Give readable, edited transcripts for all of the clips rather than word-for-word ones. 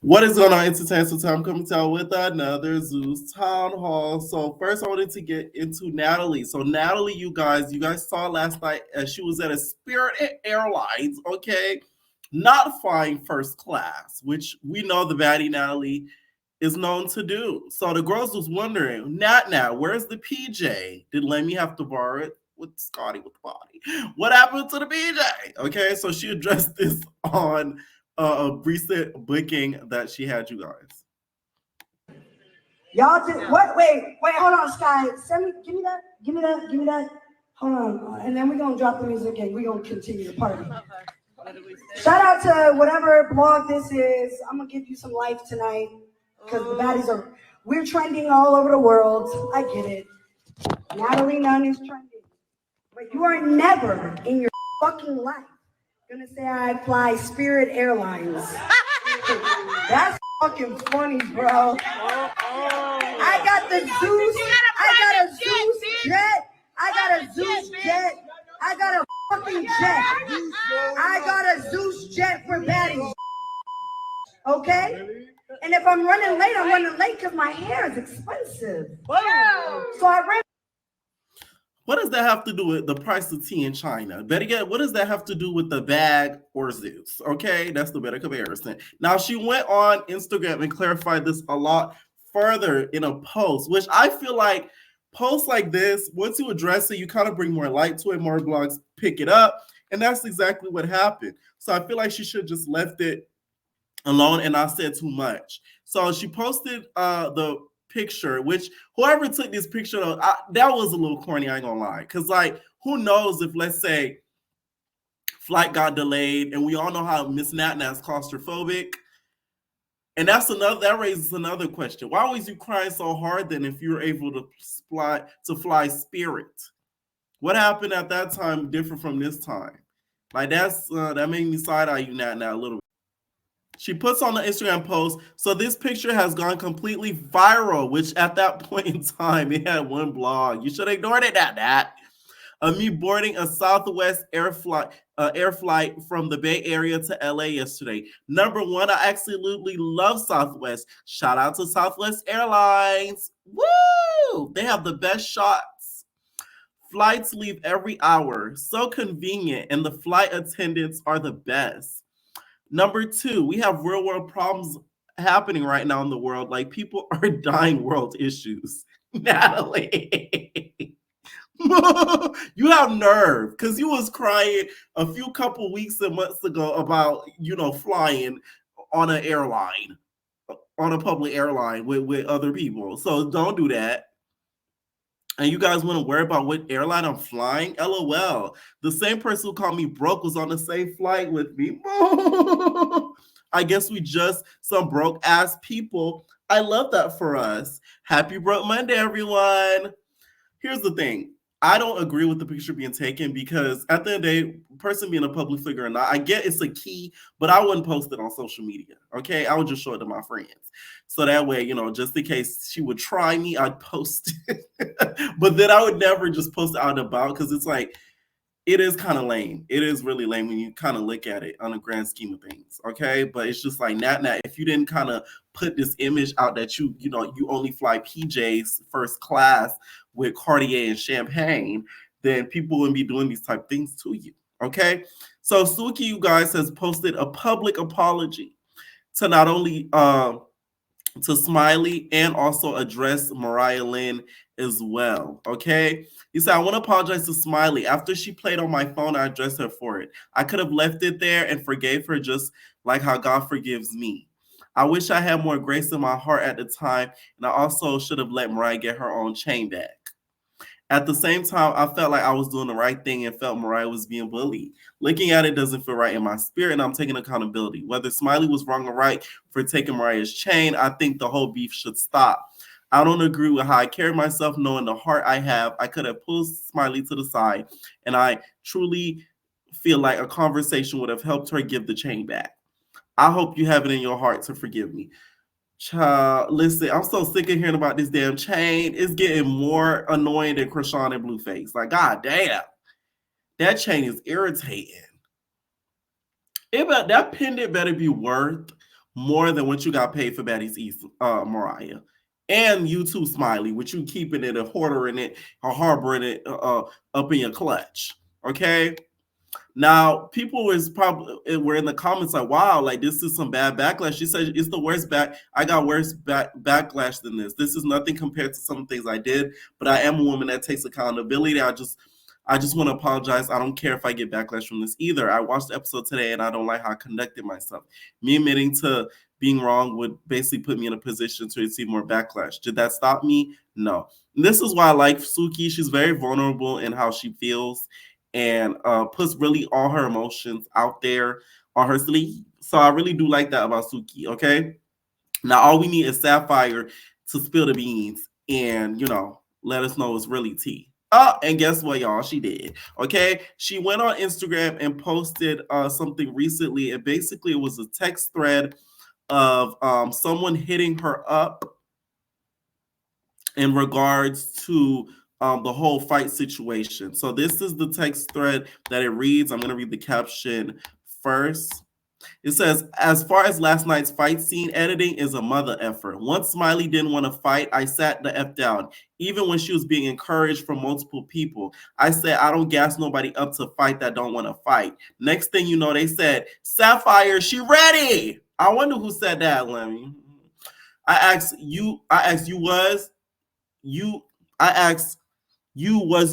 What is going on, Entertainment? So time coming out with another Zeus Town Hall. So first, I wanted to get into Natalie. So Natalie, you guys saw last night as she was at a Spirit Airlines, okay, not flying first class, which we know the baddie Natalie is known to do. So the girls was wondering, Nat, where's the PJ? Did Lemmy have to borrow it with Scotty with the body? What happened to the PJ? Okay, so she addressed this on a recent booking that she had, you guys. Y'all did what? Wait, hold on, Sky. Send me, give me that. Hold on. And then we're gonna drop the music and we're gonna continue the party. Shout out to whatever blog this is. I'm gonna give you some life tonight. Because the baddies we're trending all over the world. I get it. Natalie Nunn is trending. But you are never in your fucking life gonna say I fly Spirit Airlines. That's fucking funny, bro. I got the Zeus. I got a Zeus jet. I got a Zeus jet. I got a fucking jet. I got a Zeus jet for baddies. Okay? And if I'm running late because my hair is expensive. So I ran. What does that have to do with the price of tea in China? Better yet, what does that have to do with the bag or Zeus? Okay, that's the better comparison. Now, she went on Instagram and clarified this a lot further in a post, which I feel like posts like this, once you address it, you kind of bring more light to it, more blogs pick it up, and that's exactly what happened. So I feel like she should just left it alone and not said too much. So she posted the picture, which whoever took this picture, that was a little corny, I ain't gonna lie. Because, like, who knows if, let's say, flight got delayed, and we all know how Miss Natna's claustrophobic. And that raises another question. Why was you crying so hard then if you were able to fly Spirit? What happened at that time different from this time? Like, that made me side-eye you Natna a little bit. She puts on the Instagram post, so this picture has gone completely viral, which at that point in time, it had one blog. You should have ignored it, that. Me boarding a Southwest air flight from the Bay Area to LA yesterday. Number one, I absolutely love Southwest. Shout out to Southwest Airlines. Woo! They have the best shots. Flights leave every hour. So convenient, and the flight attendants are the best. Number two, we have real world problems happening right now in the world. Like, people are dying, world issues. Natalie, you have nerve because you was crying a few couple weeks and months ago about, flying on an airline, on a public airline with other people. So don't do that. And you guys want to worry about what airline I'm flying? LOL. The same person who called me broke was on the same flight with me. I guess we just some broke ass people. I love that for us. Happy Broke Monday, everyone. Here's the thing. I don't agree with the picture being taken because at the end of the day, person being a public figure or not, I get it's a key, but I wouldn't post it on social media. Okay. I would just show it to my friends. So that way, just in case she would try me, I'd post it. But then I would never just post it out and about because it's like, it is kind of lame. It is really lame when you kind of look at it on a grand scheme of things. Okay. But it's just like, Nat, if you didn't kind of put this image out that you only fly PJs first class with Cartier and champagne, then people wouldn't be doing these type of things to you. Okay. So Suki, you guys, has posted a public apology to not only to Smiley and also address Mariah Lynn as well. Okay. He said, I want to apologize to Smiley. After she played on my phone, I addressed her for it. I could have left it there and forgave her just like how God forgives me. I wish I had more grace in my heart at the time, and I also should have let Mariah get her own chain back. At the same time, I felt like I was doing the right thing and felt Mariah was being bullied. Looking at it doesn't feel right in my spirit, and I'm taking accountability. Whether Smiley was wrong or right for taking Mariah's chain, I think the whole beef should stop. I don't agree with how I carry myself, knowing the heart I have. I could have pulled Smiley to the side, and I truly feel like a conversation would have helped her give the chain back. I hope you have it in your heart to forgive me. Child, listen, I'm so sick of hearing about this damn chain. It's getting more annoying than Krishan and Blueface. Like, god damn, that chain is irritating. That pendant better be worth more than what you got paid for Baddies East, Mariah. And you too, Smiley, with you keeping it and hoarding it or harboring it up in your clutch. Okay. Now, people were in the comments like, "Wow, like this is some bad backlash." She said, "It's the worst I got worse backlash than this. This is nothing compared to some things I did, but I am a woman that takes accountability. I just want to apologize. I don't care if I get backlash from this either. I watched the episode today and I don't like how I conducted myself. Me admitting to being wrong would basically put me in a position to receive more backlash. Did that stop me? No. And this is why I like Suki. She's very vulnerable in how she feels and puts really all her emotions out there on her sleeve. So I really do like that about Suki, okay? Now, all we need is Sapphire to spill the beans and, let us know it's really tea. Oh, and guess what, y'all? She did. Okay. She went on Instagram and posted something recently. And basically, it was a text thread of someone hitting her up in regards to the whole fight situation. So this is the text thread that it reads. I'm going to read the caption first. It says, as far as last night's fight scene, editing is a mother effort. Once Smiley didn't want to fight, I sat the F down. Even when she was being encouraged from multiple people, I said, I don't gas nobody up to fight that don't want to fight. Next thing you know, they said, Sapphire, she ready. I wonder who said that, Lemmy. I asked you, was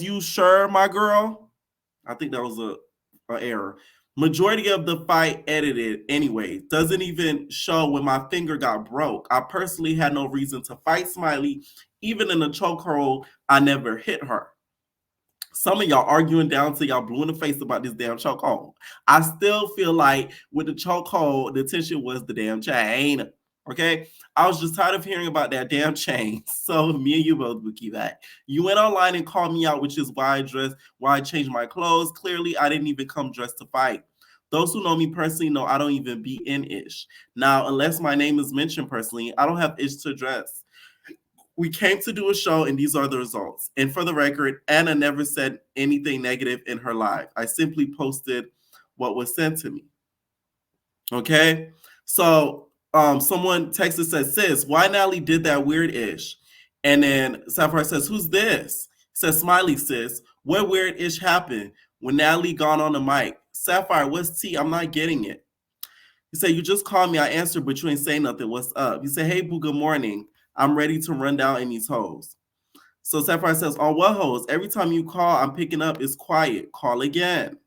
you sure, my girl? I think that was a error. Majority of the fight edited anyway. Doesn't even show when my finger got broke. I personally had no reason to fight Smiley. Even in the chokehold, I never hit her. Some of y'all arguing down to y'all blue in the face about this damn chokehold. I still feel like with the chokehold, the tension was the damn chain. Okay, I was just tired of hearing about that damn chain. So me and you both would keep that. You went online and called me out, which is why I changed my clothes. Clearly, I didn't even come dressed to fight. Those who know me personally know I don't even be in ish. Now, unless my name is mentioned personally, I don't have ish to dress. We came to do a show and these are the results. And for the record, Anna never said anything negative in her live. I simply posted what was sent to me. Okay, so someone texted says, sis, why Natalie did that weird-ish? And then Sapphire says, who's this? Says Smiley, sis, what weird-ish happened when Natalie gone on the mic? Sapphire, what's tea? I'm not getting it. He said, you just called me. I answered, but you ain't say nothing. What's up? He said, hey, boo, good morning. I'm ready to run down in these hoes. So Sapphire says, on what hoes? Every time you call, I'm picking up. It's quiet. Call again.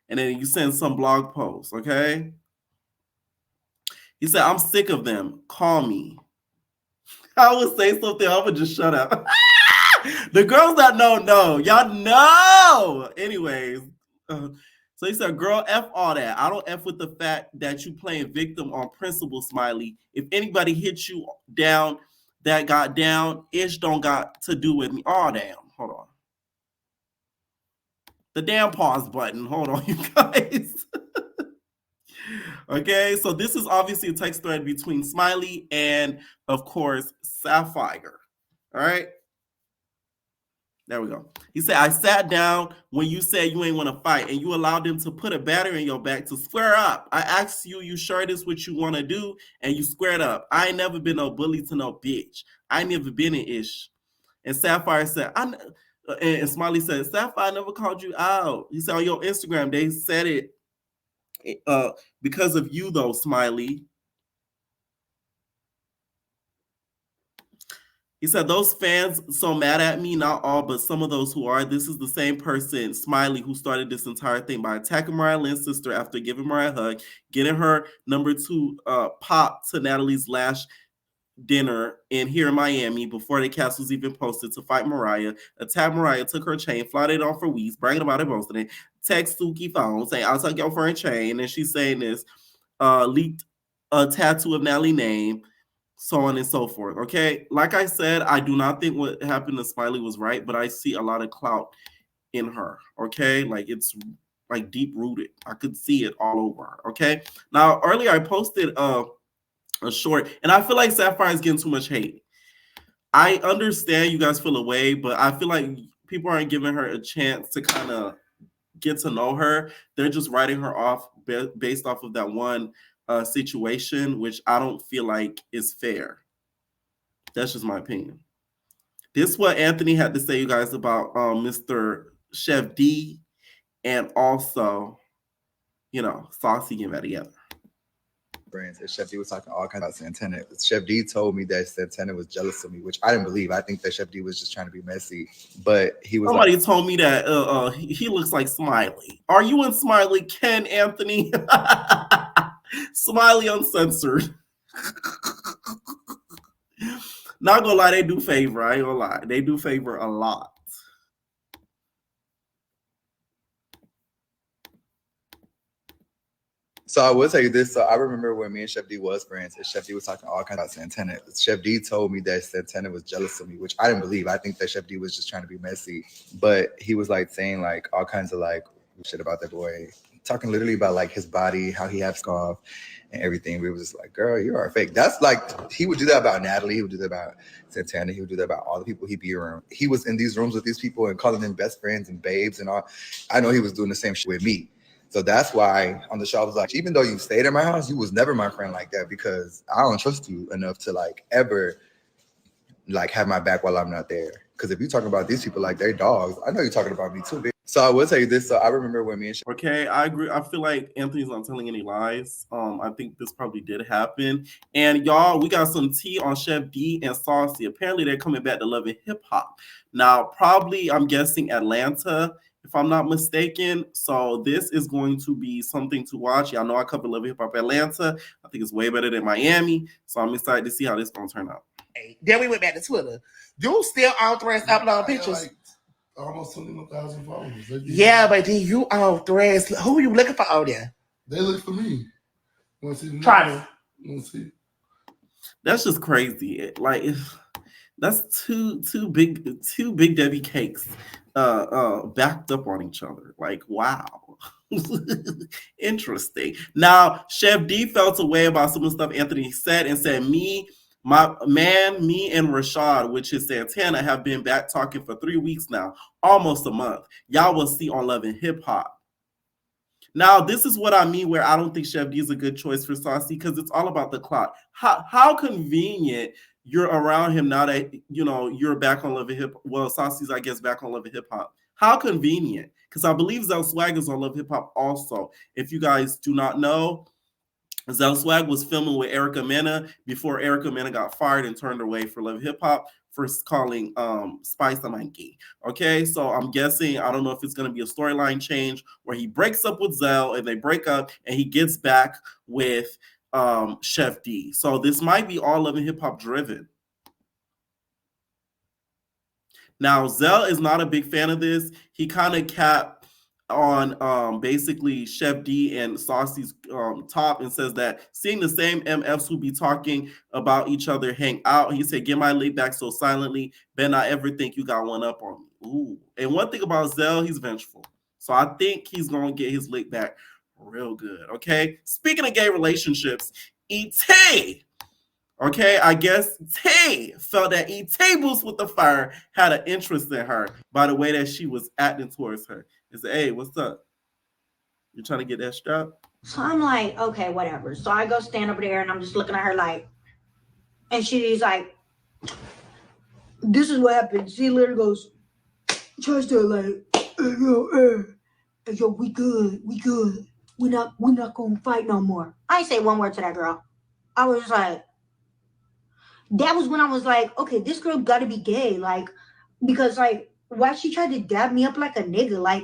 And then you send some blog posts, okay? He said, I'm sick of them. Call me. I would say something. I would just shut up. The girls that know. Y'all know. Anyways. So he said, girl, F all that. I don't F with the fact that you playing victim on principle, Smiley. If anybody hits you down that got down, ish don't got to do with me. Oh, damn. Hold on. The damn pause button. Hold on, you guys. Okay, so this is obviously a text thread between Smiley and, of course, Sapphire. All right. There we go. He said, I sat down when you said you ain't want to fight and you allowed them to put a battery in your back to square up. I asked you, you sure this what you want to do? And you squared up. I ain't never been no bully to no bitch. I ain't never been an ish. And Sapphire said, and Smiley said, Sapphire never called you out. He said, on your Instagram, they said it because of you, though, Smiley. He said, those fans so mad at me, not all, but some of those who are. This is the same person, Smiley, who started this entire thing by attacking Mariah Lynn's sister after giving Mariah a hug, getting her #2 pop to Natalie's last dinner here in Miami before the cast was even posted to fight Mariah, attacked Mariah, took her chain, flaunted it on for weeks, bragging about it, posting it, text Suki phone, saying, I'll take your for a chain, and she's saying this, leaked a tattoo of Natalie's name, so on and so forth. Okay, like I said, I do not think what happened to Smiley was right, but I see a lot of clout in her. Okay, like it's like deep rooted. I could see it all over her. Okay, now earlier I posted a short, and I feel like Sapphire is getting too much hate. I understand you guys feel away, but I feel like people aren't giving her a chance to kind of get to know her. They're just writing her off based off of that one situation, which I don't feel like is fair. That's just my opinion. This is what Anthony had to say, you guys, about Mr. Chef D and also, Saucy getting back together. Brands. And Chef D was talking all kinds about Santana. Chef D told me that Santana was jealous of me, which I didn't believe. I think that Chef D was just trying to be messy, but he was. Somebody told me that he looks like Smiley. Are you in Smiley, Ken Anthony? Smiley Uncensored. Not gonna lie, they do favor. I ain't gonna lie, they do favor a lot. So I will tell you this. So I remember when me and Chef D was friends, and Chef D was talking all kinds about Santana. Chef D told me that Santana was jealous of me, which I didn't believe. I think that Chef D was just trying to be messy, but he was like saying like all kinds of like shit about that boy, talking literally about like his body, how he has scarf and everything. We was just like, girl, you are fake. That's like, he would do that about Natalie. He would do that about Santana. He would do that about all the people he'd be around. He was in these rooms with these people and calling them best friends and babes and all. I know he was doing the same shit with me. So that's why on the show I was like, even though you stayed at my house, you was never my friend like that, because I don't trust you enough to like ever like have my back while I'm not there. Because if you're talking about these people like they're dogs, I know you're talking about me too. So I will tell you this. So I remember when me and Okay, I agree. I feel like Anthony's not telling any lies. I think this probably did happen. And y'all, we got some tea on Chef D and Saucy. Apparently they're coming back to Love and Hip Hop. Now, probably, I'm guessing Atlanta, if I'm not mistaken. So this is going to be something to watch. Y'all know I cover Love and Hip Hop Atlanta. I think it's way better than Miami. So I'm excited to see how this is going to turn out. Then we went back to Twitter. You still on Threads uploading pictures. Like almost 21,000 followers. Yeah, but then you on Threads. Who are you looking for out there? They look for me. Want to see? Try to. Want to see? That's just crazy. Like, that's two big Debbie cakes backed up on each other. Like, wow. Interesting. Now, Chef D felt a way about some of the stuff Anthony said and said, me and Rashad, which is Santana, have been back talking for 3 weeks now, almost a month. Y'all will see on Love and Hip Hop. Now, this is what I mean where I don't think Chef D is a good choice for Saucy, because it's all about the clock. How convenient you're around him now that, you're back on Love and Hip Hop. Well, Saucy's, I guess, back on Love and Hip Hop. How convenient. Because I believe Zell Swag is on Love Hip Hop also. If you guys do not know, Zell Swag was filming with Erica Mena before Erica Mena got fired and turned away for Love Hip Hop for calling Spice a monkey. Okay, so I'm guessing, I don't know if it's going to be a storyline change where he breaks up with Zell and they break up and he gets back with Chef D. So this might be all Love and Hip Hop driven. Now, Zell is not a big fan of this. He kind of capped on basically Chef D and Saucy's top and says that seeing the same MFs who be talking about each other hang out, he said, get my lick back so silently, bet not ever think you got one up on me. Ooh. And one thing about Zell, he's vengeful. So I think he's going to get his lick back real good, okay? Speaking of gay relationships, E.T., okay, I guess Tay felt that E.T. Boost with the Fire had an interest in her by the way that she was acting towards her. He said, hey, what's up? You trying to get that strap? So I'm like, okay, whatever. So I go stand over there and I'm just looking at her like, and she's like, this is what happened. She literally goes, tries to like, yo, we good. We're not gonna fight no more. I ain't say one word to that girl. I was like, that was when I was like, okay, this girl gotta be gay. Like, because like, why she tried to dab me up like a nigga? Like,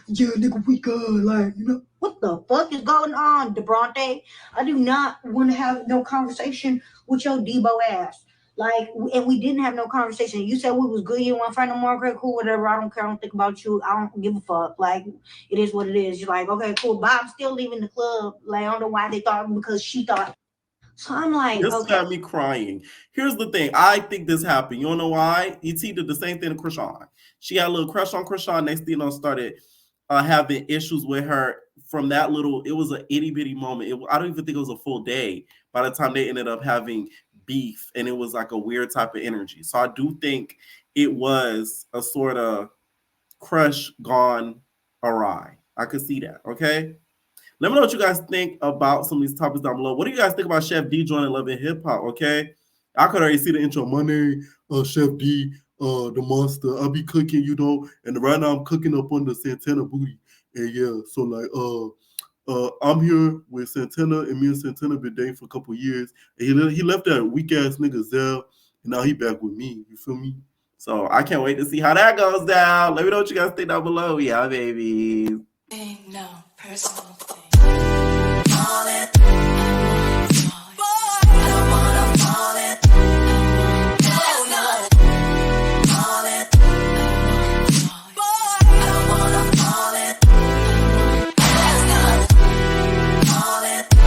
yeah, nigga, we good. Like, what the fuck is going on, DeBronte? I do not want to have no conversation with your Debo ass. Like, and we didn't have no conversation. You said we was good. You want to fight no more? Okay, cool, whatever. I don't care. I don't think about you. I don't give a fuck. Like, it is what it is. You're like, okay, cool. Bob's still leaving the club. Like, I don't know why they thought, because she thought. So I'm like, this okay. got me crying. Here's the thing. I think this happened. You don't know why? E.T. did the same thing to Krishan. She had a little crush on Krishan. Next thing started having issues with her from that little, it was an itty bitty moment. I don't even think it was a full day by the time they ended up having beef, and it was like a weird type of energy. So I do think it was a sort of crush gone awry. I could see that, okay? Let me know what you guys think about some of these topics down below. What do you guys think about Chef D joining Love and Hip Hop? Okay, I could already see the intro. My name, Chef D, the monster. I'll be cooking, you know, and right now I'm cooking up on the Santana booty. And yeah, so like, I'm here with Santana, and me and Santana been dating for a couple years. And he left that weak ass nigga Zell, and now he back with me. You feel me? So I can't wait to see how that goes down. Let me know what you guys think down below. Yeah, baby. No personal thing.